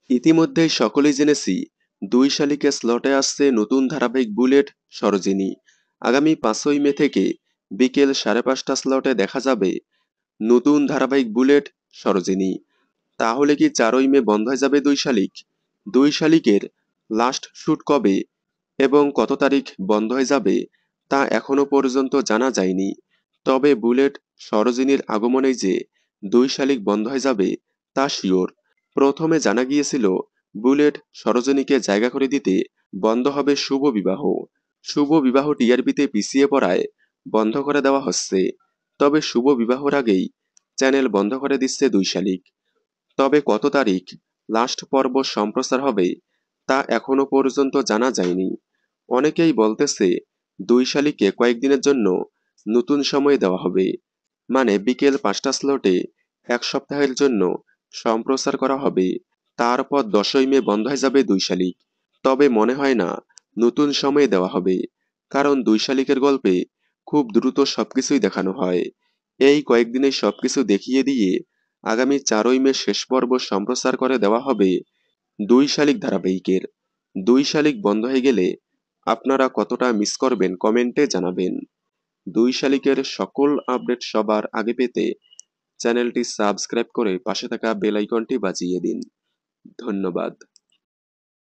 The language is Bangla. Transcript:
ইতিমধ্যেই সকলেই জেনেছি ২ শালিকে স্লটে আসছে নতুন ধারাবাহিক বুলেট সরোজিনী। আগামী ৫ই মে থেকে বিকেল ৫:৩০ স্লটে দেখা যাবে নতুন ধারাবাহিক বুলেট সরোজিনী। তাহলে কি ৪ই মে বন্ধ হয়ে যাবে ২ শালিক? ২ শালিকের লাস্ট শুট কবে এবং কত তারিখ বন্ধ হয়ে যাবে তা এখনো পর্যন্ত জানা যায়নি। তবে বুলেট সরোজিনীর আগমনেই যে ২ শালিক বন্ধ হয়ে যাবে তা শিওর। প্রথমে জানা গিয়েছিল বুলেট সরোজিনীকে জায়গা করে দিতে বন্ধ হবে শুভ বিবাহ। শুভ বিবাহ টিআরপিতে পিছিয়ে পড়ায় বন্ধ করে দেওয়া হচ্ছে। তবে শুভ বিবাহর আগেই চ্যানেল বন্ধ করে দিচ্ছে ২ শালিক। তবে কত তারিখ লাস্ট পর্ব সম্প্রচার হবে তা এখনো পর্যন্ত জানা যায়নি। অনেকেই বলতেছে ২ শালিকে কয়েকদিনের জন্য নতুন সময় দেওয়া হবে, মানে বিকেল ৫টা স্লটে ১ সপ্তাহের জন্য সম্প্রচার করা হবে। তারপর ১০ই মে বন্ধ হয়ে যাবে ২ শালিক। তবে মনে হয় না নতুন সময়ে দেওয়া হবে, কারণ ২ শালিকের গল্পে খুব দ্রুত সবকিছুই দেখানো হয়। এই কয়েকদিনে সবকিছু দেখিয়ে দিয়ে আগামী ৪ই মে শেষ পর্ব সম্প্রচার করে দেওয়া হবে ২ শালিক ধারাবাহিকের। ২ শালিক বন্ধ হয়ে গেলে আপনারা কতটা মিস করবেন কমেন্টে জানাবেন। ২ শালিকের সকল আপডেট সবার আগে পেতে চ্যানেলটি সাবস্ক্রাইব করে পাশে থাকা বেল আইকনটি বাজিয়ে দিন। ধন্যবাদ।